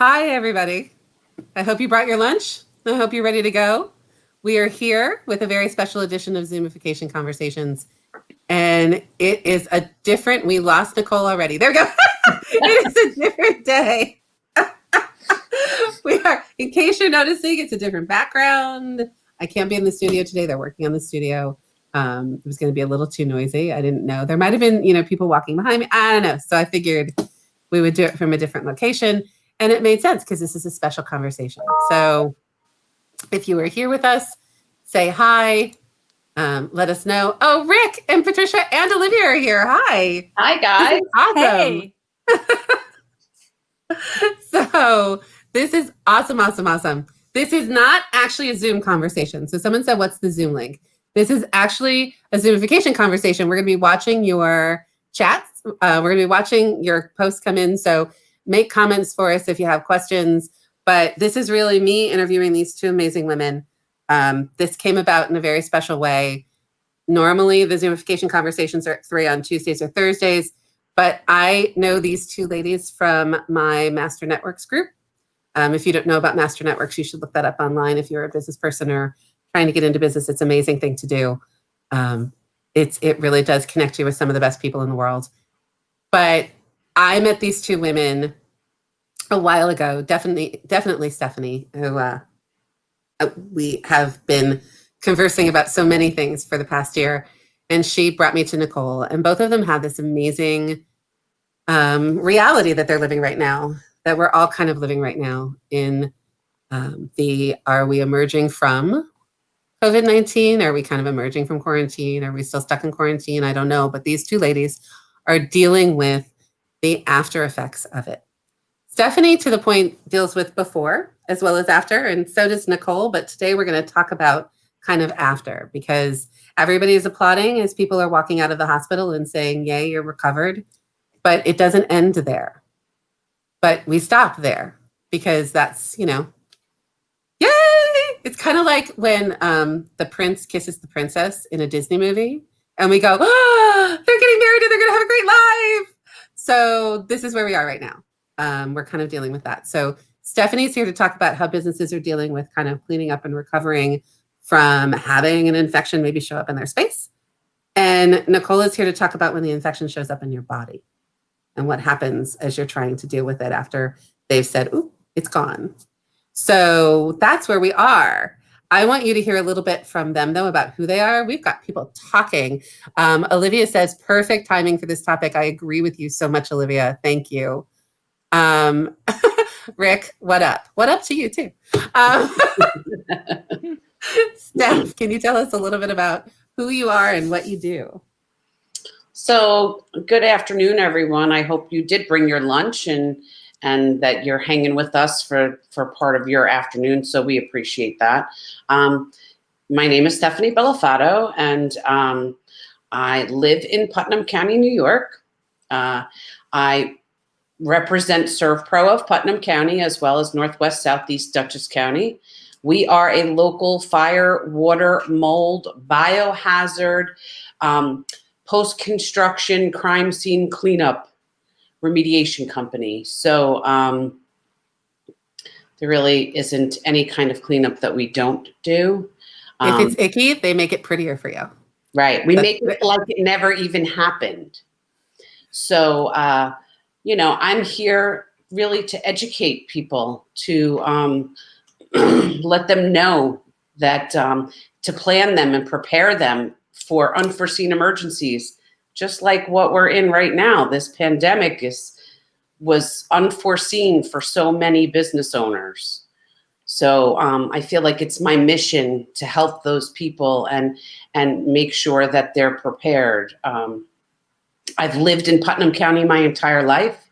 Hi, everybody. I hope you brought your lunch. I hope you're ready to go. We are here with a very special edition of Zoomification Conversations. And it is a different, we lost Nicole already. There we go. It is a different day. We are, in case you're noticing, it's a different background. I can't be in the studio today. They're working on the studio. It was going to be a little too noisy. I didn't know. There might have been, people walking behind me. I don't know. So I figured we would do it from a different location. And it made sense because this is a special conversation. So if you were here with us, say hi. Let us know. Oh, Rick and Patricia and Olivia are here. Hi. Hi, guys. Awesome. Hey. So this is awesome. This is not actually a Zoom conversation. So someone said, what's the Zoom link? This is actually a Zoomification conversation. We're going to be watching your chats. We're going to be watching your posts come in. So make comments for us if you have questions. But this is really me interviewing these two amazing women. This came about in a very special way. Normally, the Zoomification conversations are at 3 on Tuesdays or Thursdays. But I know these two ladies from my Master Networks group. If you don't know about Master Networks, you should look that up online if you're a business person or trying to get into business. It's an amazing thing to do. It really does connect you with some of the best people in the world. But I met these two women a while ago, definitely Stephanie, who we have been conversing about so many things for the past year. And she brought me to Nicole. And both of them have this amazing reality that they're living right now, that we're all kind of living right now in are we emerging from COVID-19? Are we kind of emerging from quarantine? Are we still stuck in quarantine? I don't know. But these two ladies are dealing with the after effects of it. Stephanie, to the point, deals with before as well as after, and so does Nicole. But today we're going to talk about kind of after, because everybody is applauding as people are walking out of the hospital and saying, yay, you're recovered. But it doesn't end there. But we stop there because that's, yay! It's kind of like when the prince kisses the princess in a Disney movie and we go, oh, they're getting married and they're going to have a great life. So this is where we are right now. We're kind of dealing with that. So Stephanie's here to talk about how businesses are dealing with kind of cleaning up and recovering from having an infection maybe show up in their space. And Nicole is here to talk about when the infection shows up in your body and what happens as you're trying to deal with it after they've said, ooh, it's gone. So that's where we are. I want you to hear a little bit from them, though, about who they are. We've got people talking. Olivia says, perfect timing for this topic. I agree with you so much, Olivia. Thank you. Rick, what up? What up to you, too? Steph, can you tell us a little bit about who you are and what you do? So, good afternoon, everyone. I hope you did bring your lunch and that you're hanging with us for part of your afternoon. So we appreciate that. My name is Stephanie Bellofatto, and I live in Putnam County, New York. I represent Servpro of Putnam County as well as Northwest Southeast Dutchess County. We are a local fire, water, mold, biohazard, post-construction crime scene cleanup remediation company. So there really isn't any kind of cleanup that we don't do. If it's icky, they make it prettier for you. Right. We make it like it never even happened. So, I'm here really to educate people, to let them know that to plan them and prepare them for unforeseen emergencies. Just like what we're in right now, this pandemic was unforeseen for so many business owners. So I feel like it's my mission to help those people and make sure that they're prepared. I've lived in Putnam County my entire life.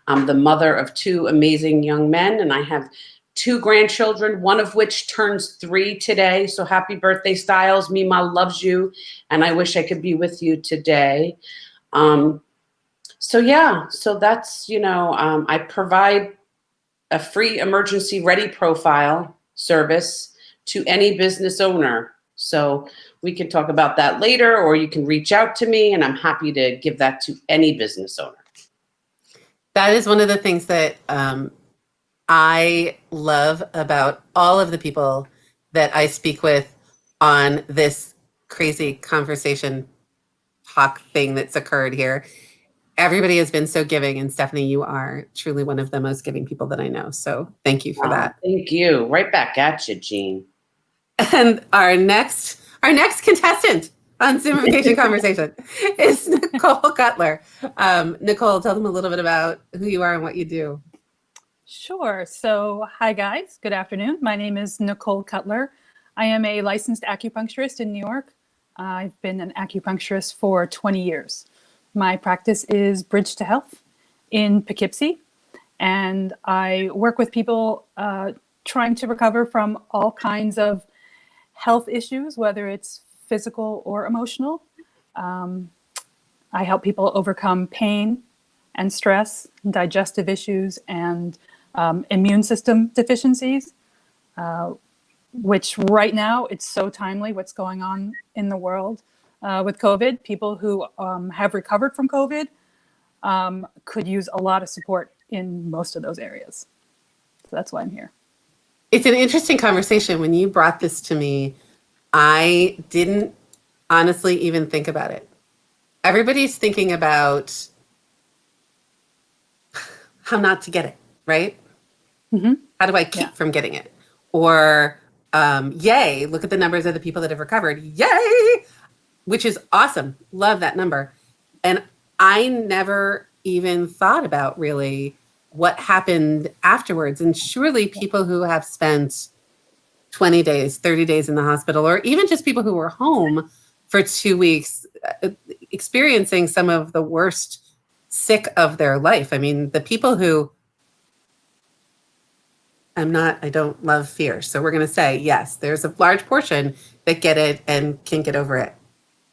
I'm the mother of 2 amazing young men, and I have 2 grandchildren, one of which turns 3 today. So happy birthday, Styles. Mima loves you, and I wish I could be with you today. So that's, I provide a free emergency ready profile service to any business owner. So we can talk about that later, or you can reach out to me, and I'm happy to give that to any business owner. That is one of the things that I love about all of the people that I speak with on this crazy conversation talk thing that's occurred here. Everybody has been so giving, and Stephanie, you are truly one of the most giving people that I know. So thank you for that. Thank you. Right back at you, Jean. And our next contestant on Zoomification Conversation is Nicole Cutler. Nicole, tell them a little bit about who you are and what you do. Sure. So, hi guys. Good afternoon. My name is Nicole Cutler. I am a licensed acupuncturist in New York. I've been an acupuncturist for 20 years. My practice is Bridge to Health in Poughkeepsie, and I work with people trying to recover from all kinds of health issues, whether it's physical or emotional. I help people overcome pain and stress, digestive issues, and immune system deficiencies, which right now it's so timely what's going on in the world with COVID. People who have recovered from COVID could use a lot of support in most of those areas. So that's why I'm here. It's an interesting conversation. When you brought this to me, I didn't honestly even think about it. Everybody's thinking about how not to get it, right? Mm-hmm. How do I keep from getting it? Or, yay, look at the numbers of the people that have recovered. Yay! Which is awesome. Love that number. And I never even thought about really what happened afterwards. And surely people who have spent 20 days, 30 days in the hospital, or even just people who were home for 2 weeks, experiencing some of the worst sick of their life. I mean, the people who I don't love fear. So we're going to say, yes, there's a large portion that get it and can get over it.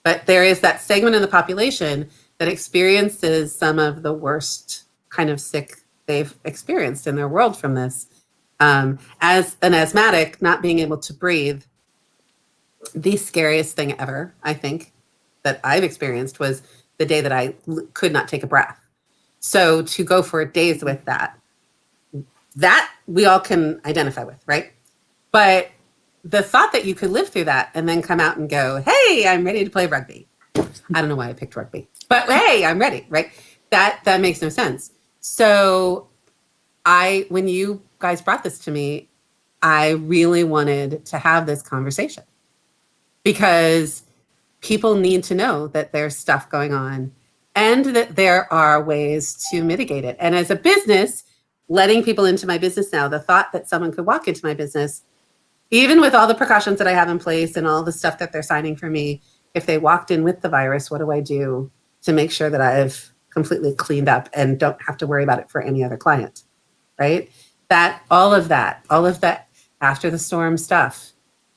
But there is that segment of the population that experiences some of the worst kind of sick they've experienced in their world from this. As an asthmatic, not being able to breathe, the scariest thing ever, I think, that I've experienced was the day that I could not take a breath. So to go for days with that we all can identify with, right? But the thought that you could live through that and then come out and go, hey, I'm ready to play rugby. I don't know why I picked rugby, but hey, I'm ready, right? That makes no sense. So when you guys brought this to me, I really wanted to have this conversation because people need to know that there's stuff going on and that there are ways to mitigate it. And as a business, letting people into my business now, the thought that someone could walk into my business, even with all the precautions that I have in place and all the stuff that they're signing for me, if they walked in with the virus, what do I do to make sure that I've completely cleaned up and don't have to worry about it for any other client, right? All of that after the storm stuff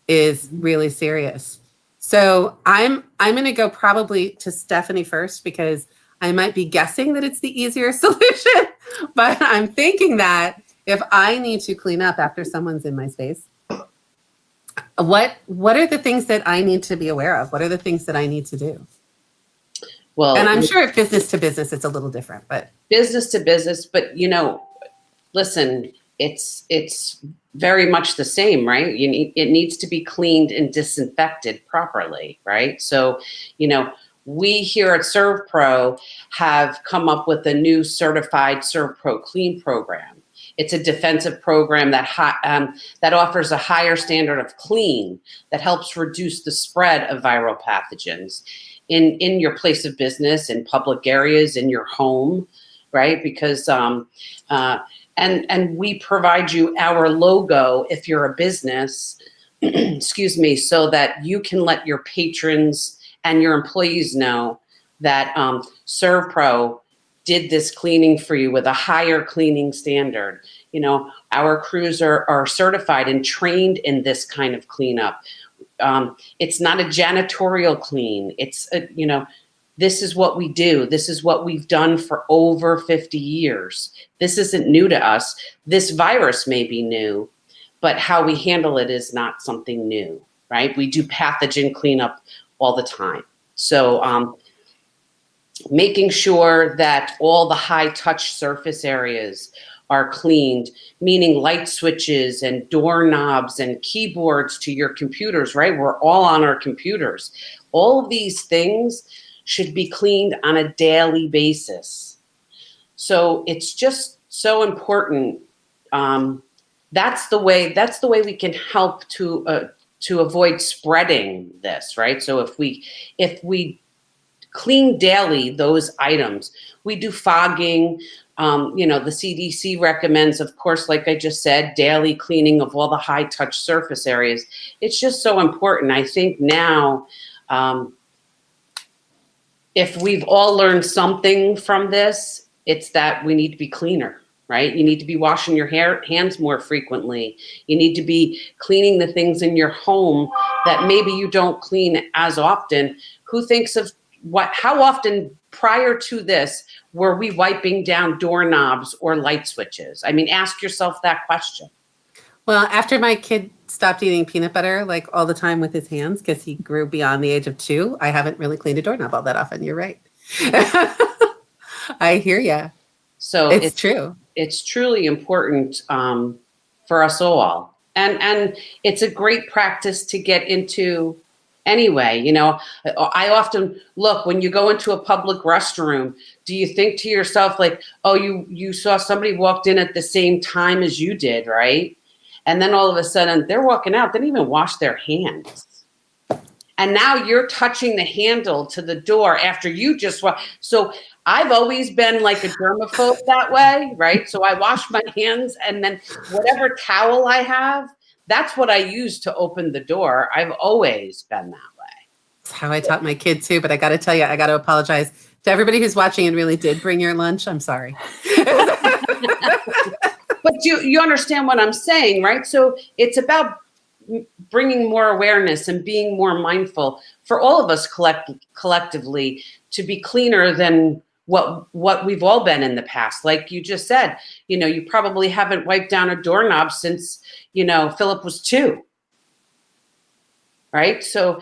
is really serious. So I'm going to go probably to Stephanie first because I might be guessing that it's the easier solution, but I'm thinking that if I need to clean up after someone's in my space, what are the things that I need to be aware of? What are the things that I need to do? Well, and I'm sure if business to business, it's a little different, but business to business, but listen, it's very much the same, right? It needs to be cleaned and disinfected properly, right? So, we here at Servpro have come up with a new certified Servpro Clean program. It's a defensive program that offers a higher standard of clean that helps reduce the spread of viral pathogens in your place of business, in public areas, in your home, right? Because and we provide you our logo if you're a business, excuse me, so that you can let your patrons and your employees know that Servpro did this cleaning for you with a higher cleaning standard. Our crews are certified and trained in this kind of cleanup. It's not a janitorial clean. It's, this is what we do. This is what we've done for over 50 years. This isn't new to us. This virus may be new, but how we handle it is not something new, right? We do pathogen cleanup all the time. So making sure that all the high touch surface areas are cleaned, meaning light switches and doorknobs and keyboards to your computers, right? We're all on our computers. All of these things should be cleaned on a daily basis. So it's just so important. That's the way we can help to avoid spreading this, right? So if we clean daily those items, we do fogging. The CDC recommends, of course, like I just said, daily cleaning of all the high touch surface areas. It's just so important. I think now, if we've all learned something from this, it's that we need to be cleaner, right? You need to be washing your hands more frequently. You need to be cleaning the things in your home that maybe you don't clean as often. Who thinks of how often prior to this were we wiping down doorknobs or light switches? I mean, ask yourself that question. Well, after my kid stopped eating peanut butter like all the time with his hands because he grew beyond the age of 2, I haven't really cleaned a doorknob all that often. You're right. I hear ya. So it's true. It's truly important for us all. And it's a great practice to get into anyway. I often look, when you go into a public restroom, do you think to yourself like, oh, you saw somebody walked in at the same time as you did, right? And then all of a sudden they're walking out, they didn't even wash their hands. And now you're touching the handle to the door after you just So I've always been like a germaphobe that way, right? So I wash my hands, and then whatever towel I have, that's what I use to open the door. I've always been that way. That's how I taught my kid too. But I got to tell you, I got to apologize to everybody who's watching and really did bring your lunch. I'm sorry. But you understand what I'm saying, right? So it's about bringing more awareness and being more mindful for all of us collectively to be cleaner than what we've all been in the past. Like you just said, you probably haven't wiped down a doorknob since, Philip was 2, right? So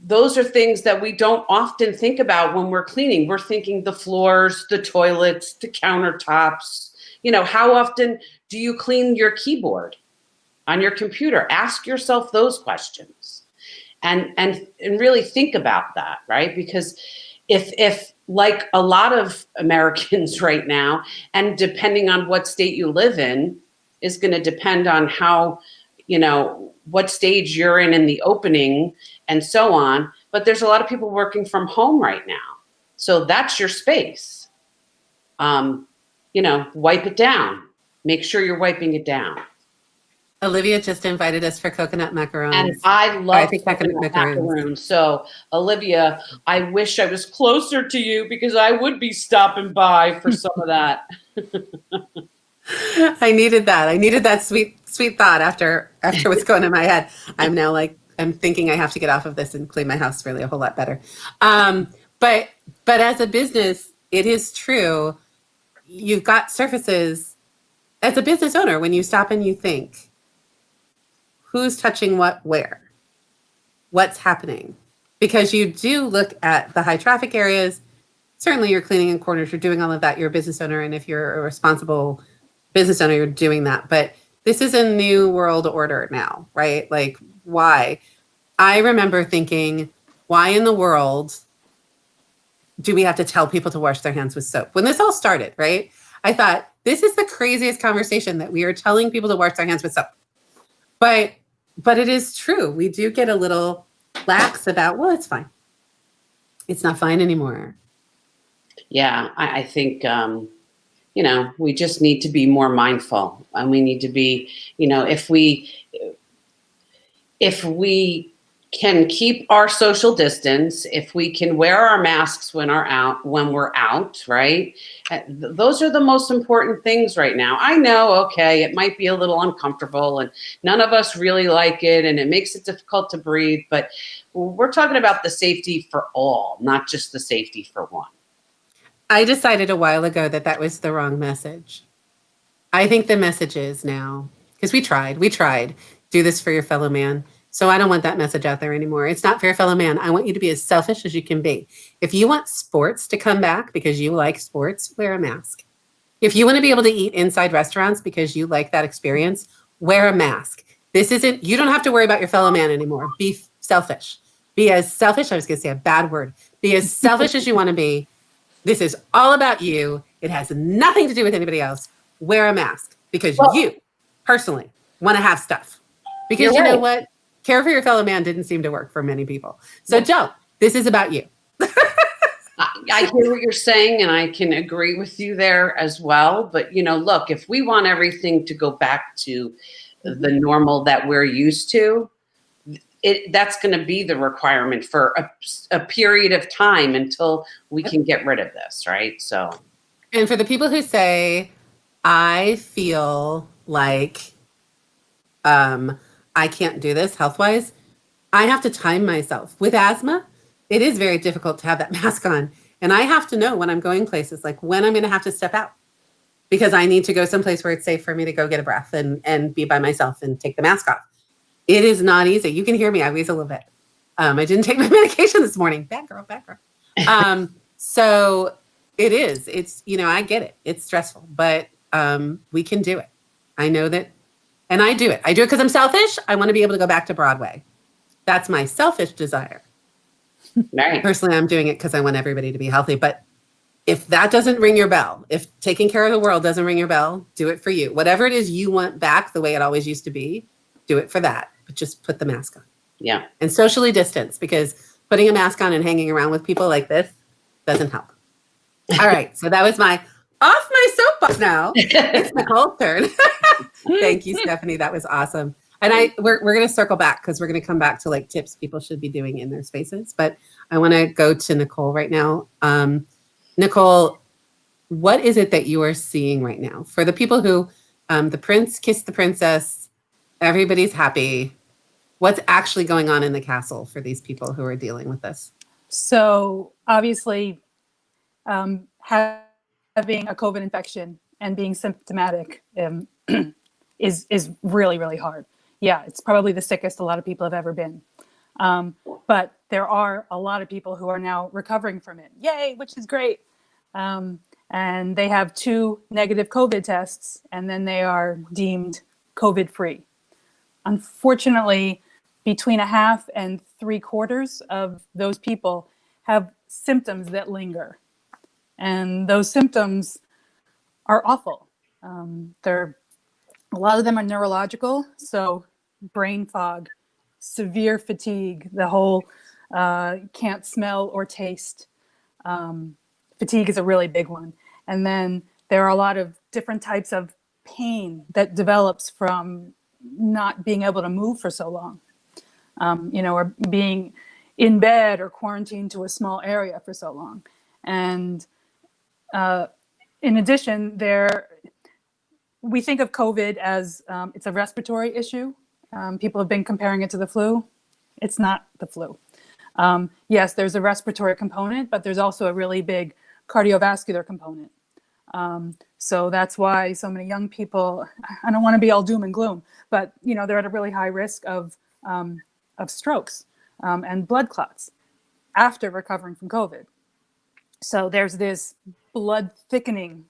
those are things that we don't often think about when we're cleaning. We're thinking the floors, the toilets, the countertops. How often do you clean your keyboard on your computer? Ask yourself those questions and really think about that, right? Because if like a lot of Americans right now, and depending on what state you live in, is going to depend on how, what stage you're in the opening and so on. But there's a lot of people working from home right now. So that's your space. Wipe it down. Make sure you're wiping it down. Olivia just invited us for coconut macarons. And I love coconut macaroons. So, Olivia, I wish I was closer to you because I would be stopping by for some of that. I needed that. I needed that sweet thought after what's going in my head. I'm now I'm thinking I have to get off of this and clean my house really a whole lot better. But as a business, it is true. You've got surfaces as a business owner, when you stop and you think, who's touching what, where, what's happening? Because you do look at the high traffic areas. Certainly you're cleaning in corners, you're doing all of that. You're a business owner. And if you're a responsible business owner, you're doing that. But this is a new world order now, right? Like, why? I remember thinking, why in the world do we have to tell people to wash their hands with soap? When this all started, right? I thought, this is the craziest conversation that we are telling people to wash their hands with soap. But it is true. We do get a little lax about, well, it's fine. It's not fine anymore. Yeah, I think, we just need to be more mindful. And we need to be, if we can keep our social distance, if we can wear our masks when we're out, right? Those are the most important things right now. I know, okay, it might be a little uncomfortable and none of us really like it and it makes it difficult to breathe, but we're talking about the safety for all, not just the safety for one. I decided a while ago that was the wrong message. I think the message is now, because we tried, do this for your fellow man. So I don't want that message out there anymore. It's not for your fellow man. I want you to be as selfish as you can be. If you want sports to come back because you like sports, wear a mask. If you want to be able to eat inside restaurants because you like that experience, wear a mask. This isn't, you don't have to worry about your fellow man anymore. Be selfish. Be as selfish, I was going to say a bad word. Be as selfish as you want to be. This is all about you. It has nothing to do with anybody else. Wear a mask because you personally want to have stuff. Because you know what? Care for your fellow man didn't seem to work for many people. So don't. This is about you. I hear what you're saying, and I can agree with you there as well. But, you know, look, if we want everything to go back to the normal that we're used to, that's going to be the requirement for a period of time until we can get rid of this, right? So, and for the people who say, I feel like I can't do this health-wise, I have to time myself. With asthma, it is very difficult to have that mask on. And I have to know when I'm going places, like when I'm going to have to step out, because I need to go someplace where it's safe for me to go get a breath and be by myself and take the mask off. It is not easy. You can hear me. I wheeze a little bit. I didn't take my medication this morning. Bad girl, bad girl. So it is. It's, you know, I get it. It's stressful, but we can do it. I know that. And I do it. I do it because I'm selfish. I want to be able to go back to Broadway. That's my selfish desire. Right. Personally, I'm doing it because I want everybody to be healthy. But if that doesn't ring your bell, if taking care of the world doesn't ring your bell, do it for you. Whatever it is you want back the way it always used to be, do it for that. But just put the mask on. Yeah. And socially distance, because putting a mask on and hanging around with people like this doesn't help. All right. So that was my off my soapbox now. It's Nicole's turn. Thank you, Stephanie. That was awesome. And we're going to circle back because we're going to come back to like tips people should be doing in their spaces. But I want to go to Nicole right now. Nicole, what is it that you are seeing right now? For the people who the prince kissed the princess, everybody's happy. What's actually going on in the castle for these people who are dealing with this? So obviously, having a COVID infection and being symptomatic is really, really hard. Yeah, it's probably the sickest a lot of people have ever been. But there are a lot of people who are now recovering from it. Yay, which is great. And they have 2 negative COVID tests, and then they are deemed COVID-free. Unfortunately, between a half and 3/4 of those people have symptoms that linger. And those symptoms are awful. A lot of them are neurological, so brain fog, severe fatigue, the whole can't smell or taste. Fatigue is a really big one. And then there are a lot of different types of pain that develops from not being able to move for so long, or being in bed or quarantined to a small area for so long. And in addition, we think of COVID as it's a respiratory issue. People have been comparing it to the flu. It's not the flu. Yes, there's a respiratory component, but there's also a really big cardiovascular component. So that's why so many young people, I don't want to be all doom and gloom, but they're at a really high risk of strokes and blood clots after recovering from COVID. So there's this blood thickening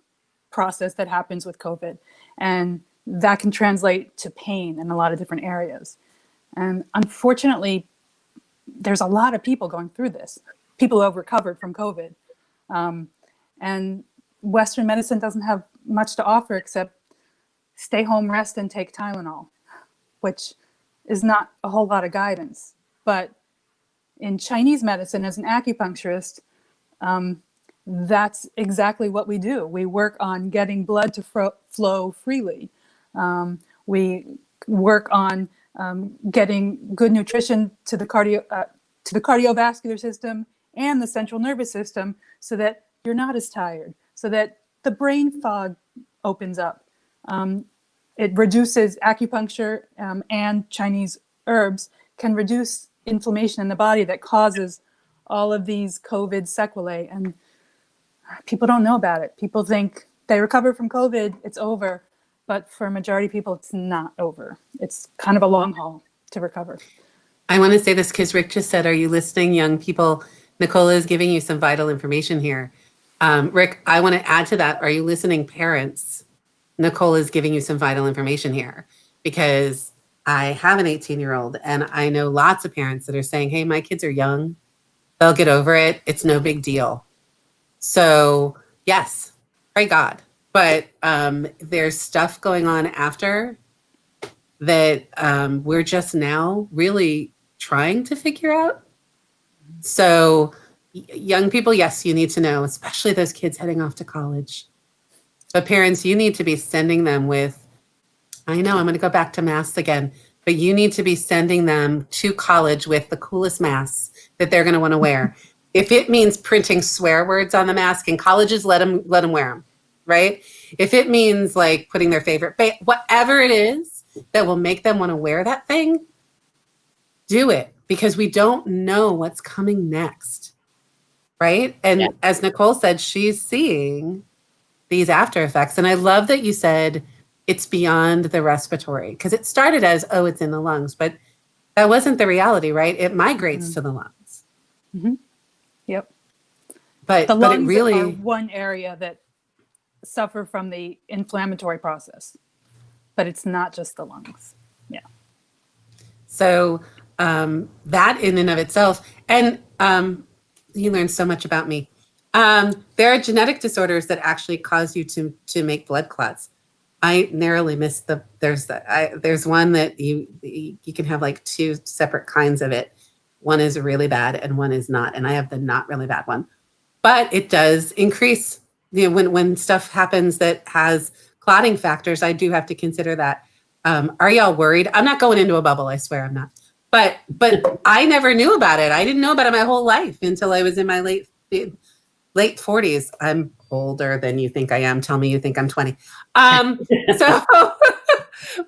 process that happens with COVID, and that can translate to pain in a lot of different areas. And unfortunately, there's a lot of people going through this, people who have recovered from COVID. And Western medicine doesn't have much to offer except stay home, rest, and take Tylenol, which is not a whole lot of guidance. But in Chinese medicine, as an acupuncturist, that's exactly what we do. We work on getting blood to flow freely. We work on getting good nutrition to the cardiovascular system and the central nervous system, so that you're not as tired, so that the brain fog opens up. It reduces acupuncture and Chinese herbs can reduce inflammation in the body that causes all of these COVID sequelae. And people don't know about it. People think they recover from COVID, it's over. But for a majority of people, it's not over. It's kind of a long haul to recover. I want to say this because Rick just said, are you listening, young people? Nicole is giving you some vital information here. Rick, I want to add to that. Are you listening, parents? Nicole is giving you some vital information here because I have an 18-year-old and I know lots of parents that are saying, hey, my kids are young. They'll get over it. It's no big deal. So yes, pray God. But there's stuff going on after that we're just now really trying to figure out. So young people, yes, you need to know, especially those kids heading off to college. But parents, you need to be sending them with, I know I'm going to go back to masks again, but you need to be sending them to college with the coolest masks that they're going to want to wear. If it means printing swear words on the mask in colleges, let them wear them, right? If it means like putting their favorite, whatever it is that will make them want to wear that thing, do it, because we don't know what's coming next, right? And as Nicole said, she's seeing these after effects. And I love that you said it's beyond the respiratory, because it started as, oh, it's in the lungs, but that wasn't the reality, right? It migrates to the lungs. Mm-hmm. Yep. But the lungs it really are one area that suffer from the inflammatory process, but it's not just the lungs. Yeah. So that in and of itself, and you learned so much about me. There are genetic disorders that actually cause you to make blood clots. I narrowly missed there's one that you can have like two separate kinds of it. One is really bad and one is not, and I have the not really bad one. But it does increase, when stuff happens that has clotting factors, I do have to consider that. Are y'all worried? I'm not going into a bubble, I swear I'm not. But I never knew about it. I didn't know about it my whole life until I was in my late 40s. I'm older than you think I am. Tell me you think I'm 20. So,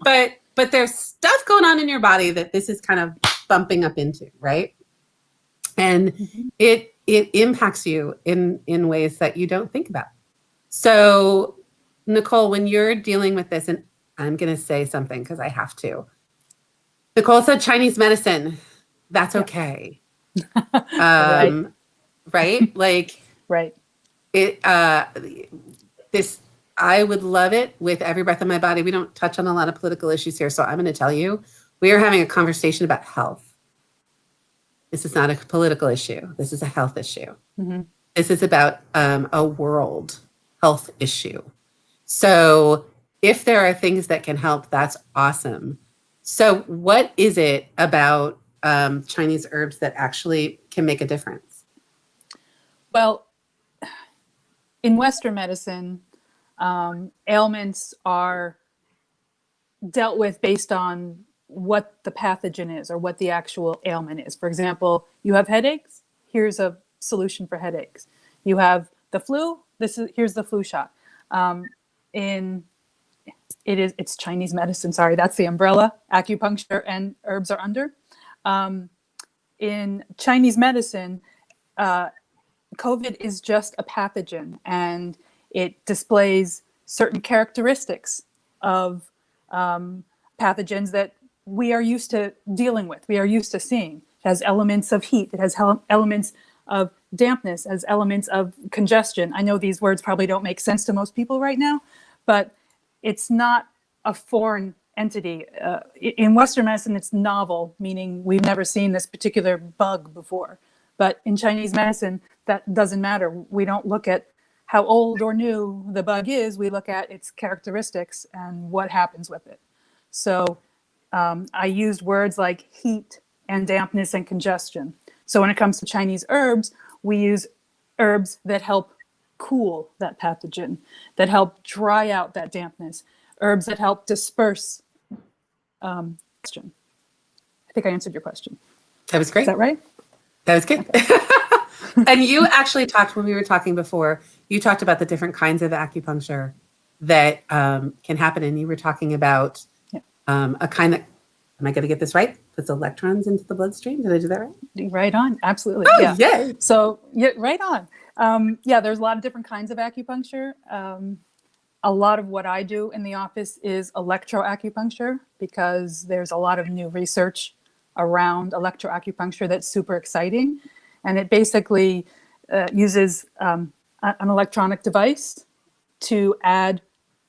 but there's stuff going on in your body that this is kind of bumping up into, right? And it impacts you in ways that you don't think about. So, Nicole, when you're dealing with this, and I'm going to say something because I have to. Nicole said Chinese medicine. That's okay. Right? Like, right. This, I would love it with every breath of my body. We don't touch on a lot of political issues here. So I'm going to tell you, we are having a conversation about health. This is not a political issue. This is a health issue. Mm-hmm. This is about a world health issue. So if there are things that can help, that's awesome. So what is it about Chinese herbs that actually can make a difference? Well, in Western medicine, ailments are dealt with based on what the pathogen is or what the actual ailment is. For example, you have headaches, here's a solution for headaches. You have the flu, here's the flu shot. It's Chinese medicine, sorry, that's the umbrella acupuncture and herbs are under. In Chinese medicine, COVID is just a pathogen, and it displays certain characteristics of pathogens that we are used to dealing with, we are used to seeing. It has elements of heat, it has elements of dampness, has elements of congestion. I know these words probably don't make sense to most people right now, but it's not a foreign entity. In Western medicine, it's novel, meaning we've never seen this particular bug before. But in Chinese medicine, that doesn't matter. We don't look at how old or new the bug is. We look at its characteristics and what happens with it. So I used words like heat and dampness and congestion. So when it comes to Chinese herbs, we use herbs that help cool that pathogen, that help dry out that dampness, herbs that help disperse. I think I answered your question. That was great. Is that right? That was good. Okay. And you actually talked, when we were talking before, you talked about the different kinds of acupuncture that can happen. And you were talking about a kind that, am I going to get this right? Puts electrons into the bloodstream. Did I do that right? Right on. Absolutely. Oh, yeah. Yay. So right on. There's a lot of different kinds of acupuncture. A lot of what I do in the office is electroacupuncture, because there's a lot of new research around electroacupuncture that's super exciting. And it basically uses an electronic device to add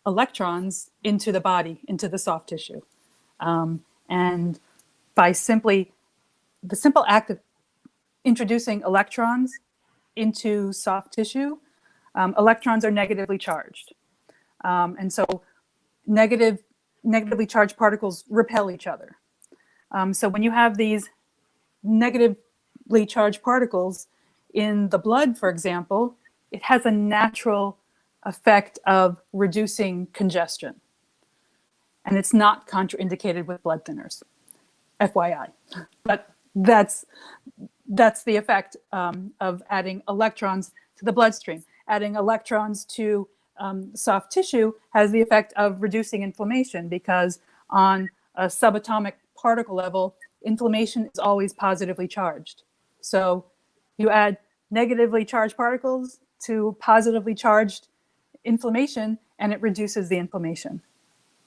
electrons into the body, into the soft tissue. And by the simple act of introducing electrons into soft tissue, electrons are negatively charged. And so negatively charged particles repel each other. So when you have these negatively charged particles in the blood, for example, it has a natural effect of reducing congestion. And it's not contraindicated with blood thinners, FYI. But that's the effect of adding electrons to the bloodstream. Adding electrons to soft tissue has the effect of reducing inflammation, because on a subatomic particle level, inflammation is always positively charged. So you add negatively charged particles to positively charged inflammation, and it reduces the inflammation.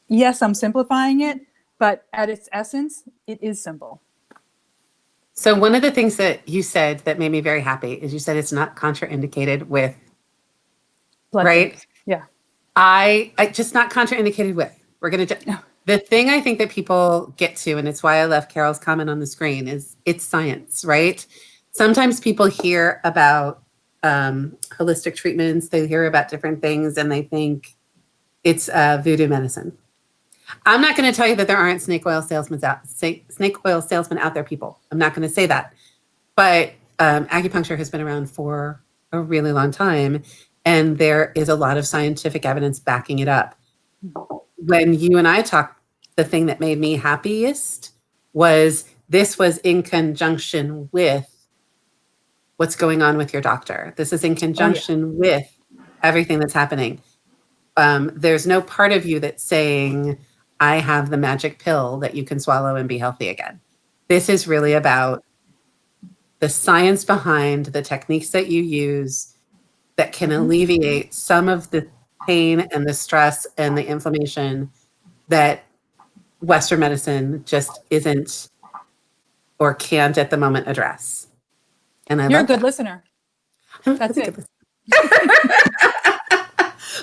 Yes, I'm simplifying it, but at its essence, it is simple. So one of the things that you said that made me very happy is you said it's not contraindicated with Blood right? thinners. Yeah. I just not contraindicated with. We're going to, the thing I think that people get to, and it's why I left Carol's comment on the screen, is it's science, right? Sometimes people hear about holistic treatments, they hear about different things, and they think it's voodoo medicine. I'm not going to tell you that there aren't snake oil salesmen out there, people. I'm not going to say that. But acupuncture has been around for a really long time, and there is a lot of scientific evidence backing it up. When you and I talked, the thing that made me happiest was this was in conjunction with what's going on with your doctor. This is in conjunction with everything that's happening. There's no part of you that's saying, I have the magic pill that you can swallow and be healthy again. This is really about the science behind the techniques that you use that can alleviate some of the pain and the stress and the inflammation that Western medicine just isn't or can't at the moment address. And You're a good listener. That's it.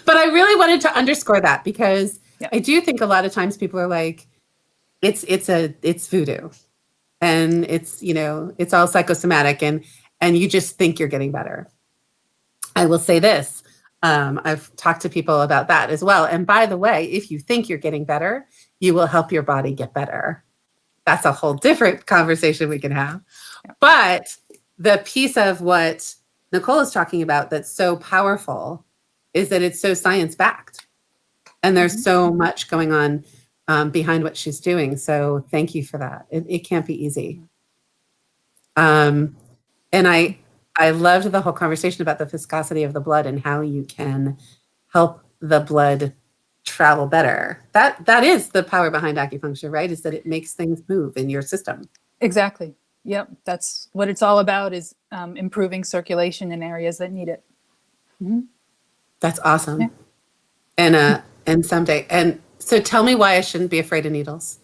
But I really wanted to underscore that, because I do think a lot of times people are like, it's voodoo, and it's all psychosomatic, and you just think you're getting better. I will say this. I've talked to people about that as well. And by the way, if you think you're getting better, you will help your body get better. That's a whole different conversation we can have. But the piece of what Nicole is talking about that's so powerful is that it's so science-backed. And there's so much going on behind what she's doing. So thank you for that. It can't be easy. And I loved the whole conversation about the viscosity of the blood and how you can help the blood travel better. That is the power behind acupuncture, right? Is that it makes things move in your system. Exactly. Yep. That's what it's all about, is improving circulation in areas that need it. That's awesome. Yeah. And someday, and so tell me why I shouldn't be afraid of needles.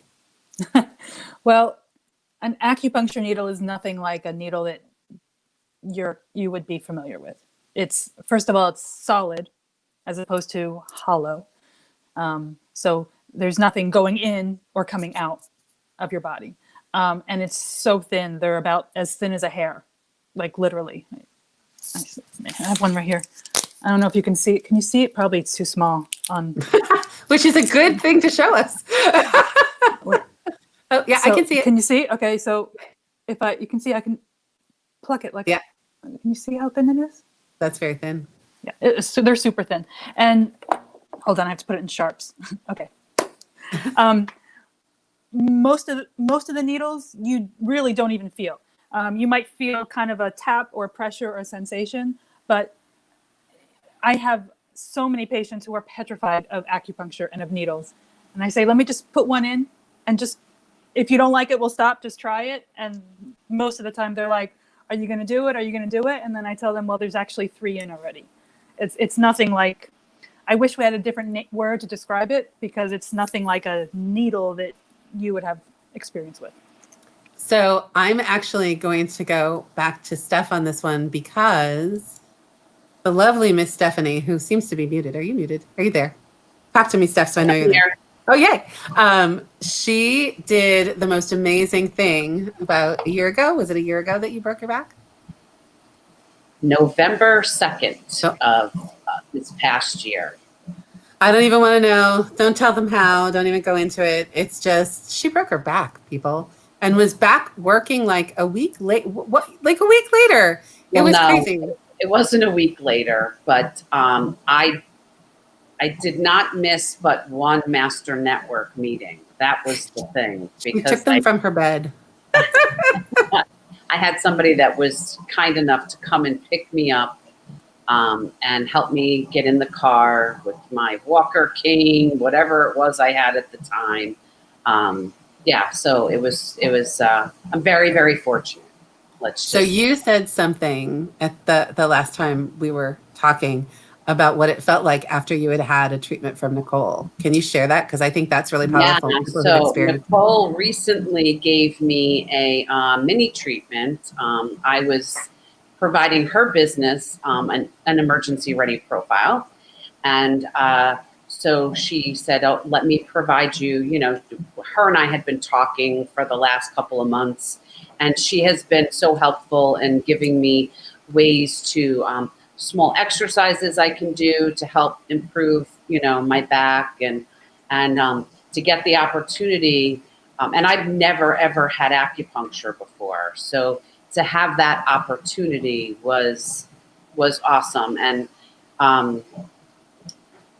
Well, an acupuncture needle is nothing like a needle that you would be familiar with. It's, first of all, it's solid as opposed to hollow. So there's nothing going in or coming out of your body. And it's so thin. They're about as thin as a hair, like literally. I have one right here. I don't know if you can see it. Can you see it? Probably it's too small on. Which is a good thing to show us. Oh yeah, so, I can see it. Can you see it? Okay, so if you can see, I can pluck it like. Yeah. Can you see how thin it is? That's very thin. Yeah, so they're super thin. And hold on, I have to put it in sharps. Okay. Most of the needles you really don't even feel. You might feel kind of a tap or pressure or sensation, but I have so many patients who are petrified of acupuncture and of needles. And I say, let me just put one in, and just, if you don't like it, we'll stop, just try it. And most of the time they're like, are you going to do it? Are you going to do it? And then I tell them, well, there's actually 3 in already. It's nothing like, I wish we had a different word to describe it, because it's nothing like a needle that you would have experience with. So I'm actually going to go back to Steph on this one, because the lovely Miss Stephanie, who seems to be muted. Are you muted? Are you there? Talk to me, Steph, so I know you're there. Oh, yay. She did the most amazing thing about a year ago. Was it a year ago that you broke your back? November 2nd So- of this past year. I don't even want to know. Don't tell them how. Don't even go into it. It's just she broke her back, people, and was back working like a week late. What? Like a week later? It Well, was no, crazy. it wasn't a week later, but I did not miss but one master network meeting. That was the thing, You because took them from her bed. I had somebody that was kind enough to come and pick me up and help me get in the car with my walker cane, whatever it was I had at the time. Yeah, so it was. I'm very, very fortunate. So you said something at the last time we were talking about what it felt like after you had had a treatment from Nicole. Can you share that? Because I think that's really powerful. Yeah, People who've so experienced. Nicole recently gave me a mini treatment. I was providing her business an emergency ready profile. And so she said, oh, let me provide you, her and I had been talking for the last couple of months, and she has been so helpful in giving me ways to small exercises I can do to help improve, my back and to get the opportunity. And I've never, ever had acupuncture before. So to have that opportunity was awesome. And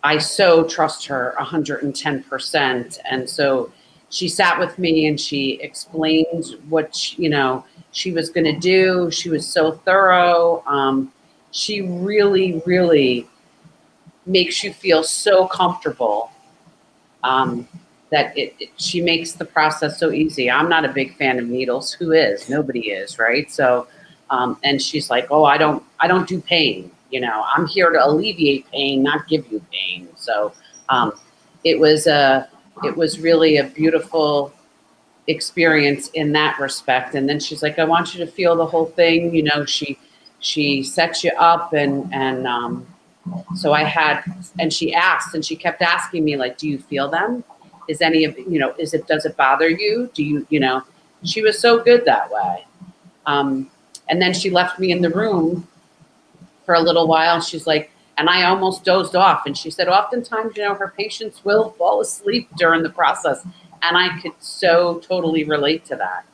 I so trust her 110%. And so she sat with me and she explained what, she was going to do. She was so thorough. She really, really makes you feel so comfortable that she makes the process so easy. I'm not a big fan of needles. Who is? Nobody is, right? So, and she's like, oh, I don't do pain. I'm here to alleviate pain, not give you pain. So, it was really a beautiful experience in that respect. And then she's like, I want you to feel the whole thing. She sets you up and so I had, and she asked, and she kept asking me, like, do you feel them? Is any of, does it bother you? Do you, she was so good that way. And then she left me in the room for a little while. She's like, and I almost dozed off. And she said, oftentimes, her patients will fall asleep during the process. And I could so totally relate to that.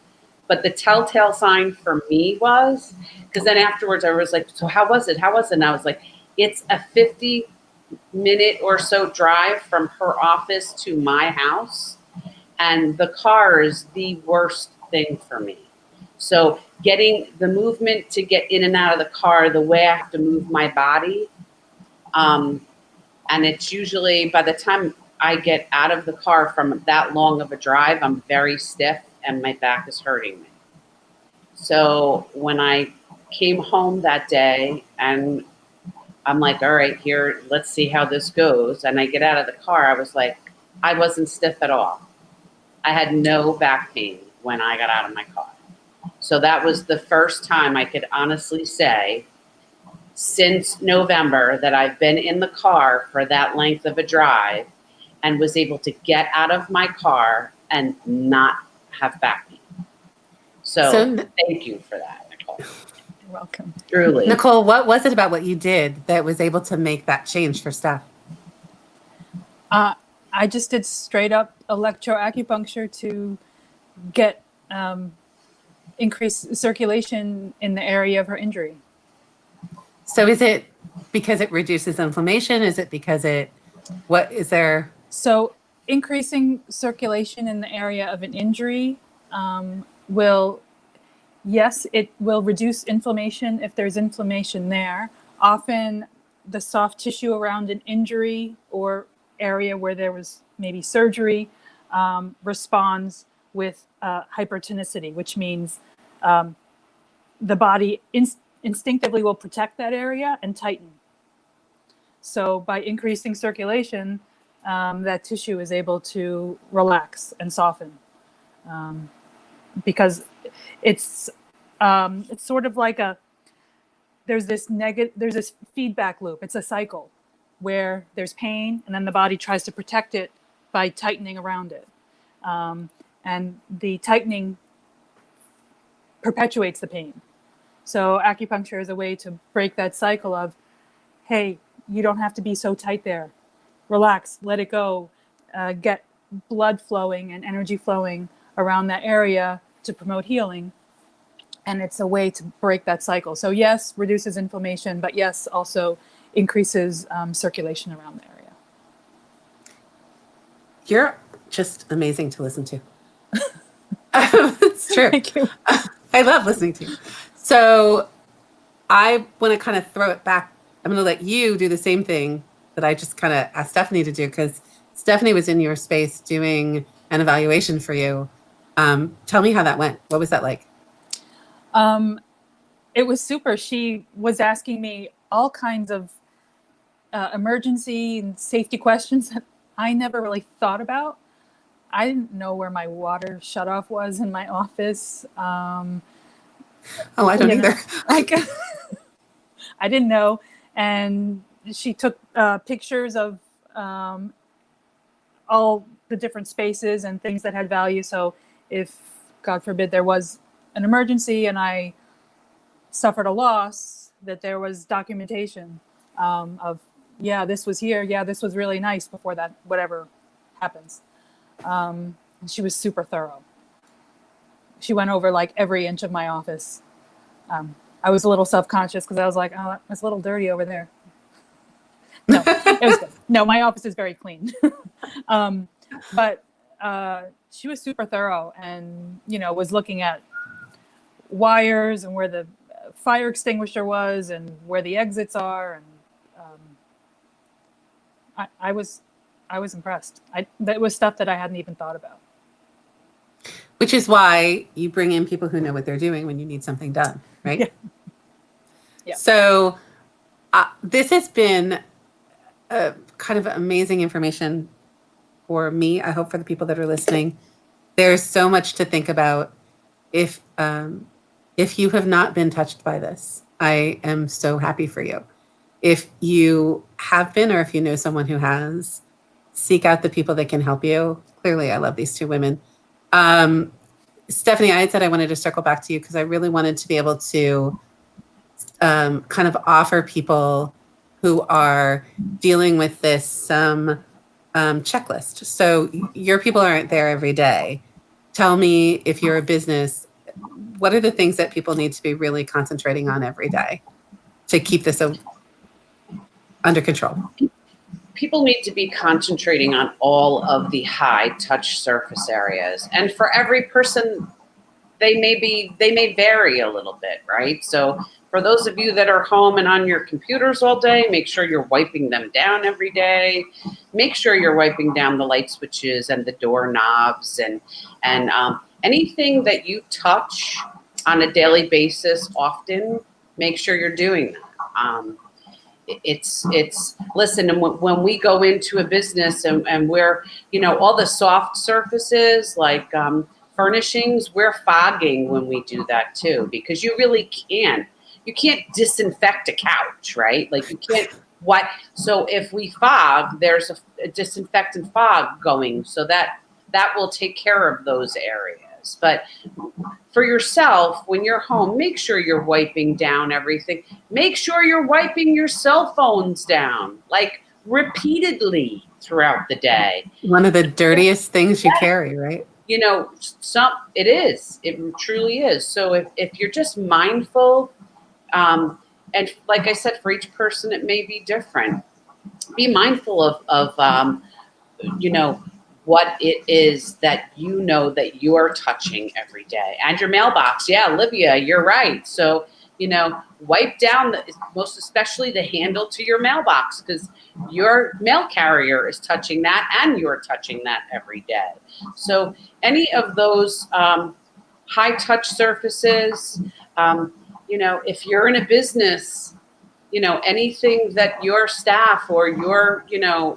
But the telltale sign for me was, because then afterwards I was like, so how was it? How was it? And I was like, it's a 50-minute or so drive from her office to my house. And the car is the worst thing for me. So getting the movement to get in and out of the car, the way I have to move my body. And it's usually by the time I get out of the car from that long of a drive, I'm very stiff and my back is hurting me. So when I came home that day and I'm like, all right, here, let's see how this goes. And I get out of the car, I was like, I wasn't stiff at all. I had no back pain when I got out of my car. So that was the first time I could honestly say since November that I've been in the car for that length of a drive and was able to get out of my car and not have back pain. So thank you for that, Nicole. You're welcome. Truly. Nicole, what was it about what you did that was able to make that change for Steph? I just did straight up electroacupuncture to get increased circulation in the area of her injury. So is it because it reduces inflammation? Is it because what is there? So increasing circulation in the area of an injury it will reduce inflammation if there's inflammation there. Often the soft tissue around an injury or area where there was maybe surgery responds with hypertonicity, which means the body instinctively will protect that area and tighten. So by increasing circulation, that tissue is able to relax and soften because it's sort of like there's this feedback loop. It's a cycle where there's pain, and then the body tries to protect it by tightening around it. And the tightening perpetuates the pain. So acupuncture is a way to break that cycle of, hey, you don't have to be so tight there. Relax, let it go, get blood flowing and energy flowing around that area to promote healing. And it's a way to break that cycle. So yes, reduces inflammation, but yes, also increases circulation around the area. You're just amazing to listen to. It's true. Thank you. I love listening to you. So I want to kind of throw it back. I'm going to let you do the same thing that I just kind of asked Stephanie to do, because Stephanie was in your space doing an evaluation for you. Tell me how that went. What was that like? It was super. She was asking me all kinds of emergency and safety questions that I never really thought about. I didn't know where my water shutoff was in my office. Oh, I don't either. Like, I didn't know. And she took pictures of all the different spaces and things that had value. So if, God forbid, there was an emergency and I suffered a loss, that there was documentation of, yeah, this was here. Yeah, this was really nice before that, whatever happens. And she was super thorough. She went over like every inch of my office. I was a little self-conscious because I was like, oh, it's a little dirty over there. No, it was good. No, my office is very clean. But she was super thorough and, was looking at wires and where the fire extinguisher was and where the exits are. And I was impressed. That was stuff that I hadn't even thought about. Which is why you bring in people who know what they're doing when you need something done, right? Yeah. Yeah. So this has been kind of amazing information for me. I hope for the people that are listening. There's so much to think about. If you have not been touched by this, I am so happy for you. If you have been, or if you know someone who has, seek out the people that can help you. Clearly, I love these two women. Stephanie, I had said I wanted to circle back to you because I really wanted to be able to kind of offer people who are dealing with this some checklist. So your people aren't there every day. Tell me, if you're a business, what are the things that people need to be really concentrating on every day to keep this under control? People need to be concentrating on all of the high touch surface areas. And for every person, they may vary a little bit, right? So for those of you that are home and on your computers all day, make sure you're wiping them down every day. Make sure you're wiping down the light switches and the door knobs and anything that you touch on a daily basis often, make sure you're doing that. Listen, and when we go into a business and we're, all the soft surfaces like furnishings, we're fogging when we do that too, because you really can't disinfect a couch, right? Like you can't, so if we fog, there's a disinfectant fog going, so that will take care of those areas. But for yourself, when you're home, make sure you're wiping down everything. Make sure you're wiping your cell phones down, like repeatedly throughout the day. One of the dirtiest things you carry, right? It is. It truly is. So if you're just mindful, and like I said, for each person, it may be different. Be mindful of what it is that that you're touching every day. And your mailbox. Yeah, Olivia, you're right. So, wipe down, most especially the handle to your mailbox, because your mail carrier is touching that and you're touching that every day. So any of those high touch surfaces, if you're in a business, anything that your staff or your,